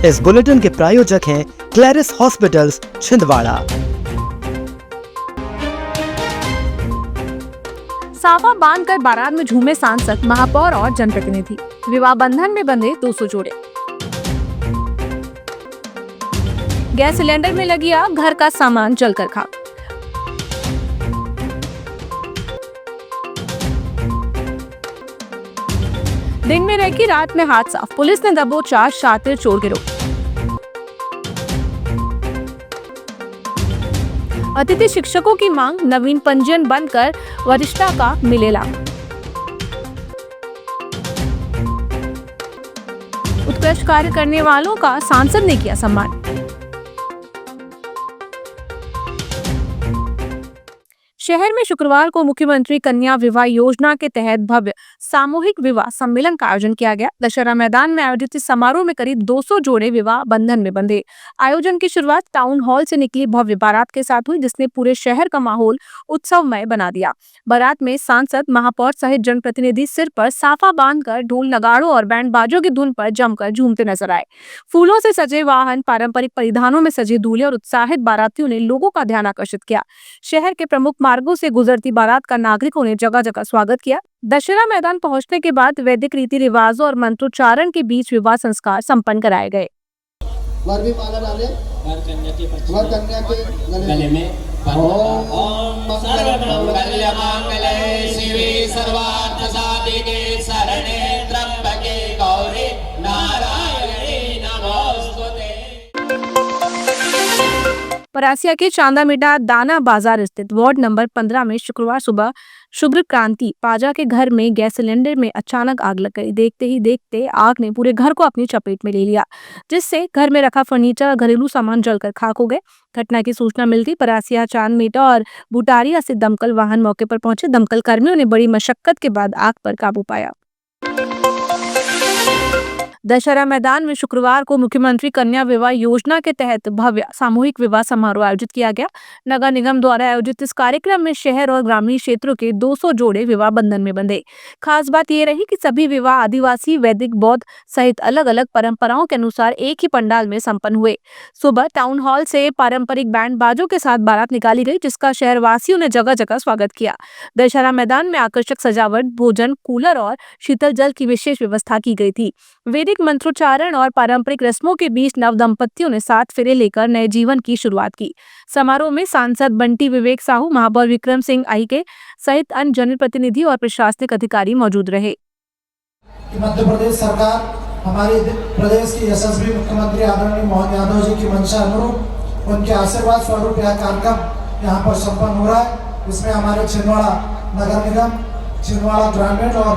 इस बुलेटिन के प्रायोजक हैं क्लैरिस हॉस्पिटल्स छिंदवाड़ा। साफा बांधकर बारात में झूमे सांसद, महापौर और जनप्रतिनिधि। विवाह बंधन में बंधे 200 जोड़े। गैस सिलेंडर में लगी आग, घर का सामान जलकर खाक। दिन में रेकी, रात में हाथ साफ। पुलिस ने दबोचा शातिर चोर गिरोह। अतिथि शिक्षकों की मांग, नवीन पंजीयन बंद कर वरिष्ठता का मिले लाभ। उत्कृष्ट कार्य करने वालों का सांसद ने किया सम्मान। शहर में शुक्रवार को मुख्यमंत्री कन्या विवाह योजना के तहत भव्य सामूहिक विवाह सम्मेलन का आयोजन किया गया। दशहरा मैदान में आयोजित इस समारोह में करीब 200 जोड़े विवाह बंधन में बंधे। आयोजन की शुरुआत टाउन हॉल से निकली भव्य बारात के साथ हुई, जिसने पूरे शहर का माहौल उत्सवमय बना दिया। बारात में सांसद, महापौर सहित जनप्रतिनिधि सिर पर साफा बांधकर ढोल नगाड़ों और बैंड बाजों की धुन पर जमकर झूमते नजर आए। फूलों से सजे वाहन, पारंपरिक परिधानों में सजे दूल्हे और उत्साहित बारातियों ने लोगों का ध्यान आकर्षित किया। शहर के प्रमुख मार्गों से गुजरती बारात का नागरिकों ने जगह जगह स्वागत किया। दशहरा मैदान पहुंचने के बाद वैदिक रीति रिवाजों और मंत्रोच्चारण के बीच विवाह संस्कार संपन्न कराए गए। वर भी माला डाले, वर कन्या के गले में ओम सर्वमंगल मांगल्ये शिवे सर्वार्थ साधिके शरणे त्र्यंबके गौरी नारायणी नमोस्तुते। परासिया के चांदामिटा दाना बाजार स्थित वार्ड नंबर 15 में शुक्रवार सुबह शुभ्र क्रांति पाजा के घर में गैस सिलेंडर में अचानक आग लग गई। देखते ही देखते आग ने पूरे घर को अपनी चपेट में ले लिया, जिससे घर में रखा फर्नीचर और घरेलू सामान जलकर खाक हो गए। घटना की सूचना मिलती परासिया, चांदमेटा और बुटारिया से दमकल वाहन मौके पर पहुंचे। दमकल कर्मियों ने बड़ी मशक्कत के बाद आग पर काबू पाया। दशहरा मैदान में शुक्रवार को मुख्यमंत्री कन्या विवाह योजना के तहत भव्य सामूहिक विवाह समारोह आयोजित किया गया। नगर निगम द्वारा आयोजित इस कार्यक्रम में शहर और ग्रामीण क्षेत्रों के 200 जोड़े विवाह बंधन में बंधे। खास बात यह रही कि सभी विवाह आदिवासी, वैदिक, बौद्ध सहित अलग अलग परंपराओं के अनुसार एक ही पंडाल में संपन्न हुए। सुबह टाउन हॉल से पारंपरिक बैंड बाजों के साथ बारात निकाली गई, जिसका शहरवासियों ने जगह जगह स्वागत किया। दशहरा मैदान में आकर्षक सजावट, भोजन, कूलर और शीतल जल की विशेष व्यवस्था की गई थी। वैदिक मंत्रोच्चारण और पारंपरिक रस्मों के बीच नव दंपतियों ने 7 फेरे लेकर नए जीवन की शुरुआत की। समारोह में सांसद बंटी विवेक साहू, महापौर विक्रम सिंह आईके सहित अन्य जनप्रतिनिधि और प्रशासनिक अधिकारी मौजूद रहे। मध्य प्रदेश सरकार, हमारे प्रदेश के यशस्वी मुख्यमंत्री आदरणीय मोहन यादव जी की मंशा अनुरूप उनके आशीर्वाद स्वरूप यह कार्यक्रम यहाँ पर संपन्न हो रहा है। इसमें हमारे छिंदवाड़ा नगर निगम, छिंदवाड़ा ग्रामीण और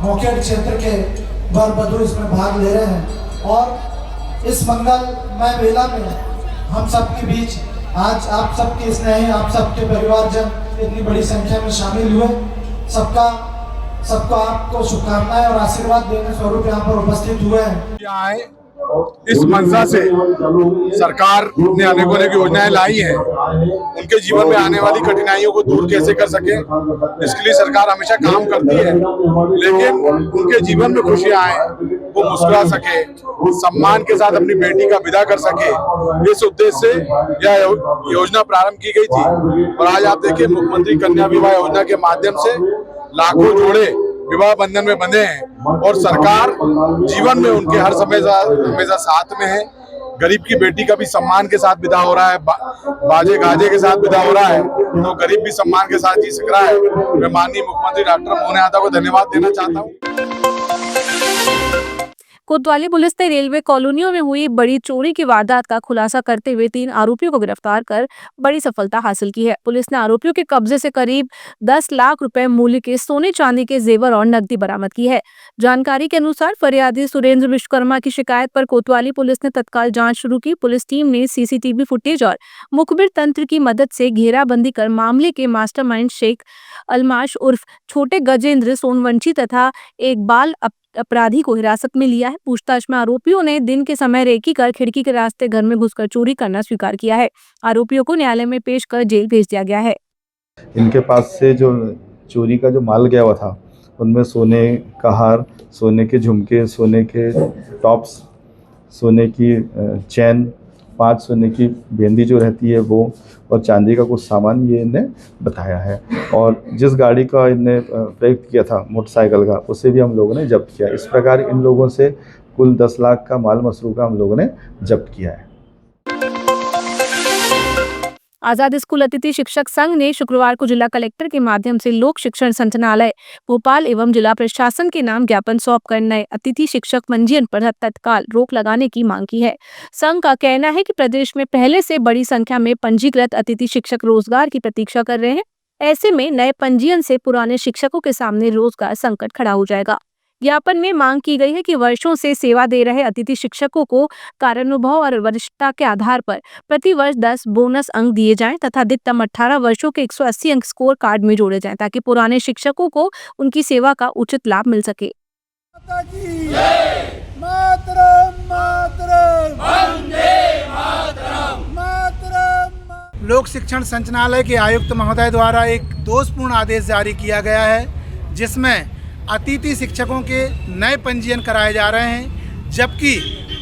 मोकेट क्षेत्र के वर वधू इसमें भाग ले रहे हैं। और इस मंगलमय मेला में हम सबके बीच आज आप सबके स्नेही, आप सबके परिवारजन इतनी बड़ी संख्या में शामिल हुए। सबको आपको शुभकामनाएं और आशीर्वाद देने स्वरूप यहाँ पर उपस्थित हुए हैं। इस मंशा से सरकार ने अनेकों योजनाएं लाई हैं। उनके जीवन में आने वाली कठिनाइयों को दूर कैसे कर सके, इसके लिए सरकार हमेशा काम करती है। लेकिन उनके जीवन में खुशियां आए, वो मुस्कुरा सके, सम्मान के साथ अपनी बेटी का विदा कर सके, इस उद्देश्य से यह योजना प्रारंभ की गई थी। और आज आप देखिए, मुख्यमंत्री कन्या विवाह योजना के माध्यम से लाखों जोड़े विवाह बंधन में बंधे हैं और सरकार जीवन में उनके हर समय हमेशा साथ में है। गरीब की बेटी का भी सम्मान के साथ विदा हो रहा है, बाजे गाजे के साथ विदा हो रहा है, तो गरीब भी सम्मान के साथ जी सक रहा है। मैं माननीय मुख्यमंत्री डॉक्टर मोहन यादव को धन्यवाद देना चाहता हूँ। कोतवाली पुलिस ने रेलवे कॉलोनियों में हुई बड़ी चोरी की वारदात का खुलासा करते हुए 3 आरोपियों को गिरफ्तार कर बड़ी सफलता हासिल की है। पुलिस ने आरोपियों के कब्जे से करीब 10 लाख रुपए मूल्य के सोने चांदी के जेवर और नकदी बरामद की है। जानकारी के अनुसार फरियादी सुरेंद्र विश्वकर्मा की शिकायत पर कोतवाली पुलिस ने तत्काल जांच शुरू की। पुलिस टीम ने सीसीटीवी फुटेज और मुखबिर तंत्र की मदद से घेराबंदी कर मामले के मास्टरमाइंड शेख अलमाश उर्फ छोटे गजेंद्र सोनवंशी तथा एक बाल अपराधी को हिरासत में लिया है। पूछताछ में आरोपियों ने दिन के समय रेकी कर खिड़की के रास्ते घर में घुसकर चोरी करना स्वीकार किया है। आरोपियों को न्यायालय में पेश कर जेल भेज दिया गया है। इनके पास से जो चोरी का जो माल गया हुआ था, उनमें सोने का हार, सोने के झुमके, सोने के टॉप्स सोने की चैन, 5 सोने की बेंदी जो रहती है वो, और चांदी का कुछ सामान ये इन्हें बताया है। और जिस गाड़ी का इन्हें प्रयुक्त किया था मोटरसाइकिल का, उसे भी हम लोगों ने जब्त किया। इस प्रकार इन लोगों से कुल 10 लाख का माल मसरूका हम लोगों ने जब्त किया है। आजाद स्कूल अतिथि शिक्षक संघ ने शुक्रवार को जिला कलेक्टर के माध्यम से लोक शिक्षण संचालनालय भोपाल एवं जिला प्रशासन के नाम ज्ञापन सौंपकर नए अतिथि शिक्षक पंजीयन पर तत्काल रोक लगाने की मांग की है। संघ का कहना है कि प्रदेश में पहले से बड़ी संख्या में पंजीकृत अतिथि शिक्षक रोजगार की प्रतीक्षा कर रहे हैं। ऐसे में नए पंजीयन से पुराने शिक्षकों के सामने रोजगार संकट खड़ा हो जाएगा। ज्ञापन में मांग की गई है कि वर्षों से सेवा दे रहे अतिथि शिक्षकों को कार्यानुभव और वरिष्ठता के आधार पर प्रति वर्ष 10 बोनस अंक दिए जाएं तथा अधिकतम 18 वर्षों के 180 अंक स्कोर कार्ड में जोड़े जाएं ताकि पुराने शिक्षकों को उनकी सेवा का उचित लाभ मिल सके। लोक शिक्षण संचालनालय के आयुक्त महोदय द्वारा एक दोषपूर्ण आदेश जारी किया गया है, जिसमें अतिथि शिक्षकों के नए पंजीयन कराए जा रहे हैं, जबकि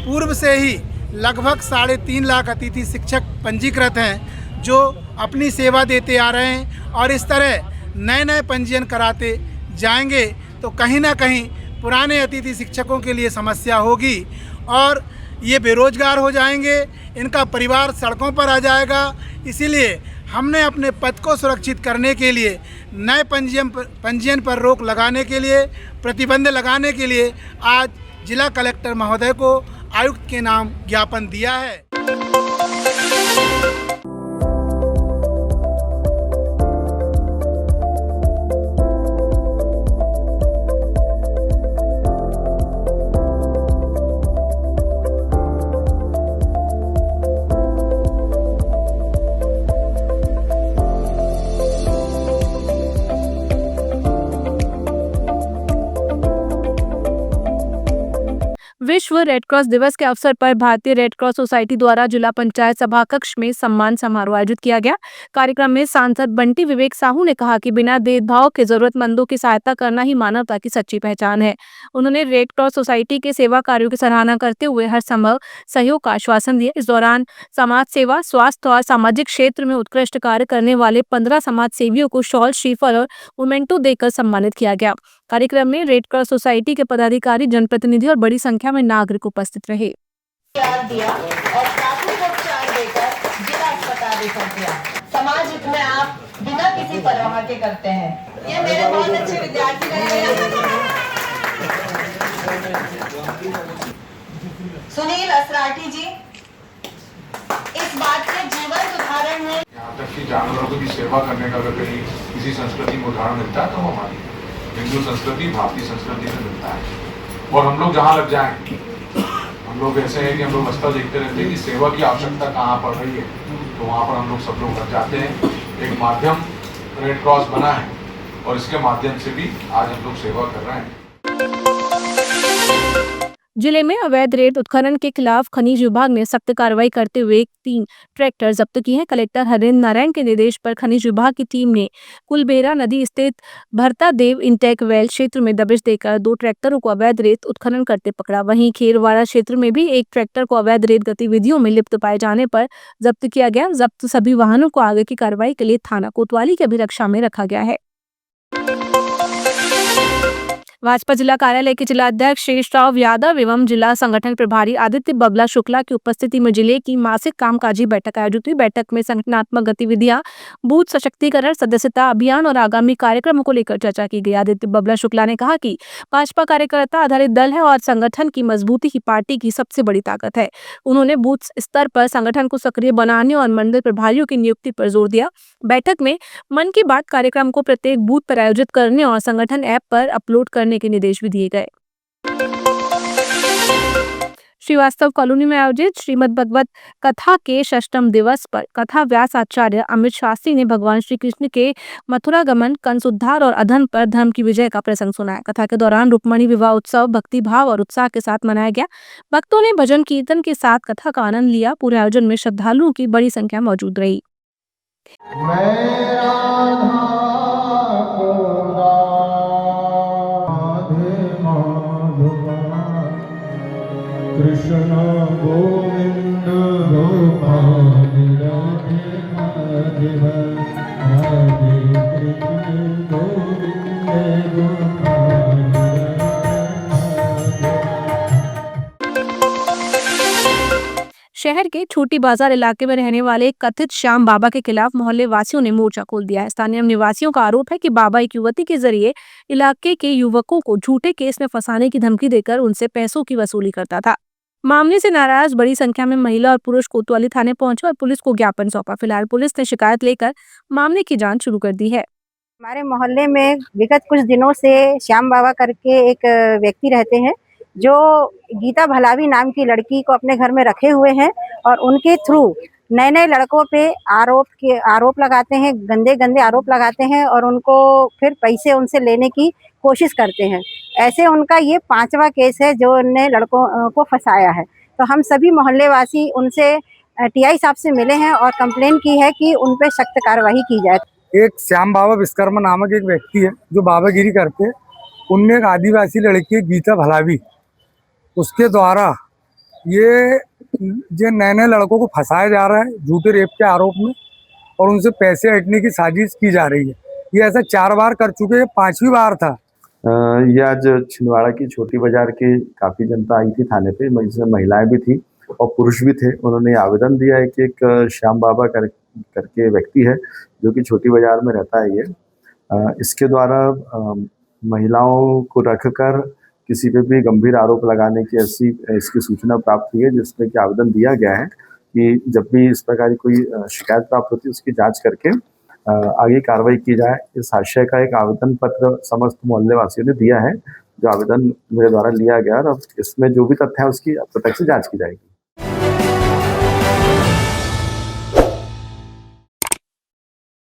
पूर्व से ही लगभग 3.5 लाख अतिथि शिक्षक पंजीकृत हैं जो अपनी सेवा देते आ रहे हैं। और इस तरह नए नए पंजीयन कराते जाएंगे तो कहीं ना कहीं पुराने अतिथि शिक्षकों के लिए समस्या होगी और ये बेरोजगार हो जाएंगे, इनका परिवार सड़कों पर आ जाएगा। इसीलिए हमने अपने पद को सुरक्षित करने के लिए नए पंजीयन पर रोक लगाने के लिए, प्रतिबंध लगाने के लिए आज जिला कलेक्टर महोदय को आयुक्त के नाम ज्ञापन दिया है। विश्व रेड क्रॉस दिवस के अवसर पर भारतीय रेड क्रॉस सोसाइटी द्वारा जिला पंचायत सभा कक्ष में सम्मान समारोह आयोजित किया गया। कार्यक्रम में सांसद बंटी विवेक साहू ने कहा कि बिना भेदभाव के जरूरतमंदों की सहायता करना ही मानवता की सच्ची पहचान है। उन्होंने रेड क्रॉस सोसाइटी के सेवा कार्यों की सराहना करते हुए हर संभव सहयोग का आश्वासन दिया। इस दौरान समाज सेवा, स्वास्थ्य और सामाजिक क्षेत्र में उत्कृष्ट कार्य करने वाले 15 समाज सेवियों को शॉल, श्रीफल और मोमेंटो देकर सम्मानित किया गया। कार्यक्रम में रेड क्रॉस सोसाइटी के पदाधिकारी, जनप्रतिनिधि और बड़ी संख्या में नागरिक उपस्थित रहे। दिया और प्राथमिक उपचार देकर जिला अस्पताल दिया। समाज हित में आप बिना किसी परवाह के करते हैं। ये मेरे बहुत अच्छे विद्यार्थी रहे। सुनील असराठी जी इस बात के जीवंत उदाहरण है। यहाँ तक कि जानवरों की सेवा करने का अगर कहीं किसी संस्कृति में उदाहरण मिलता है तो वो हमारी हिंदू संस्कृति, भारतीय संस्कृति में मिलता है। और हम लोग जहाँ लग जाएं, हम लोग ऐसे हैं कि हम लोग रास्ता देखते रहते हैं कि सेवा की आवश्यकता कहाँ पड़ रही है, तो वहाँ पर हम लोग सब लोग लग जाते हैं। एक माध्यम रेड क्रॉस बना है और इसके माध्यम से भी आज हम लोग सेवा कर रहे हैं। जिले में अवैध रेत उत्खनन के खिलाफ खनिज विभाग ने सख्त कार्रवाई करते हुए 3 ट्रैक्टर जब्त किए हैं। कलेक्टर हरेंद्र नारायण के निर्देश पर खनिज विभाग की टीम ने कुलबेरा नदी स्थित भरता देव इंटेक वेल क्षेत्र में दबिश देकर 2 ट्रैक्टरों को अवैध रेत उत्खनन करते पकड़ा। वहीं खेरवाड़ा क्षेत्र में भी एक ट्रैक्टर को अवैध रेत गतिविधियों में लिप्त पाए जाने पर जब्त किया गया। जब्त सभी वाहनों को आगे की कार्रवाई के लिए थाना कोतवाली की अभिरक्षा में रखा गया है। भाजपा जिला कार्यालय के जिला अध्यक्ष शेषराव यादव एवं जिला संगठन प्रभारी आदित्य बबला शुक्ला की उपस्थिति में जिले की मासिक कामकाजी बैठक आयोजित हुई। बैठक में संगठनात्मक गतिविधियां, बूथ सशक्तिकरण, सदस्यता अभियान और आगामी कार्यक्रमों को लेकर चर्चा की गई। आदित्य बबला शुक्ला ने कहा कि भाजपा कार्यकर्ता आधारित दल है और संगठन की मजबूती ही पार्टी की सबसे बड़ी ताकत है। उन्होंने बूथ स्तर पर संगठन को सक्रिय बनाने और मंडल प्रभारियों की नियुक्ति पर जोर दिया। बैठक में मन की बात कार्यक्रम को प्रत्येक बूथ पर आयोजित करने और संगठन ऐप पर अपलोड करने के निर्देश भी दिए गए। श्रीवास्तव कॉलोनी में आयोजित श्रीमद् भगवत कथा के 6ठम दिवस पर कथा व्यास आचार्य अमित शास्त्री ने भगवान श्री कृष्ण के मथुरा गमन, कंस उद्धार और अधर्म पर धर्म की विजय का प्रसंग सुनाया। कथा के दौरान रुक्मणी विवाह उत्सव भक्ति भाव और उत्साह के साथ मनाया गया। भक्तों ने भजन कीर्तन के साथ कथा का आनंद लिया। पूरे आयोजन में श्रद्धालुओं की बड़ी संख्या मौजूद रही। कृष्ण कृष्ण गोविंद गोपाल राधे माधव राधे कृष्ण गोविंद गोपाल शहर के छोटी बाजार इलाके में रहने वाले कथित श्याम बाबा के खिलाफ मोहल्ले वासियों ने मोर्चा खोल दिया है। स्थानीय निवासियों का आरोप है कि बाबा एक युवती के जरिए इलाके के युवकों को झूठे केस में फंसाने की धमकी देकर उनसे पैसों की वसूली करता था। मामले से नाराज बड़ी संख्या में महिला और पुरुष कोतवाली थाने पहुंचे और पुलिस को ज्ञापन सौंपा। फिलहाल पुलिस ने शिकायत लेकर मामले की जाँच शुरू कर दी है। हमारे मोहल्ले में विगत कुछ दिनों से श्याम बाबा करके एक व्यक्ति रहते हैं जो गीता भलावी नाम की लड़की को अपने घर में रखे हुए हैं और उनके थ्रू नए नए लड़कों पे आरोप लगाते हैं, गंदे गंदे आरोप लगाते हैं और उनको फिर पैसे उनसे लेने की कोशिश करते हैं। ऐसे उनका ये 5वां केस है जो उनने लड़कों को फंसाया है। तो हम सभी मोहल्ले वासी उनसे टीआई साहब से मिले हैं और कंप्लेन की है कि उन पे सख्त कार्रवाई की जाए। एक श्याम बाबा विश्वकर्मा नामक एक व्यक्ति है जो बाबागिरी करते हैं। उनने एक आदिवासी लड़की गीता भलावी, उसके द्वारा ये नए नए लड़कों को फंसाया जा रहा है झूठे रेप के आरोप में और उनसे पैसे हटने की साजिश की जा रही है। ये ऐसा 4 बार कर चुके हैं, 5वीं बार था। ये आज छिंदवाड़ा की छोटी बाजार की काफ़ी जनता आई थी थाने पे, जिसमें महिलाएं भी थी और पुरुष भी थे। उन्होंने आवेदन दिया है कि एक श्याम बाबा करके व्यक्ति है जो कि छोटी बाजार में रहता है। ये इसके द्वारा महिलाओं को रखकर किसी पे भी गंभीर आरोप लगाने की ऐसी इसकी सूचना प्राप्त हुई है, जिसमें कि आवेदन दिया गया है कि जब भी इस प्रकार की कोई शिकायत प्राप्त होती है उसकी जांच करके आगे कार्रवाई की जाए। इस आशय का एक आवेदन पत्र समस्त मोहल्ले वासियों ने दिया है, जो आवेदन मेरे द्वारा लिया गया और अब इसमें जो भी तथ्य है उसकी प्रत्यक्ष जांच की जाएगी।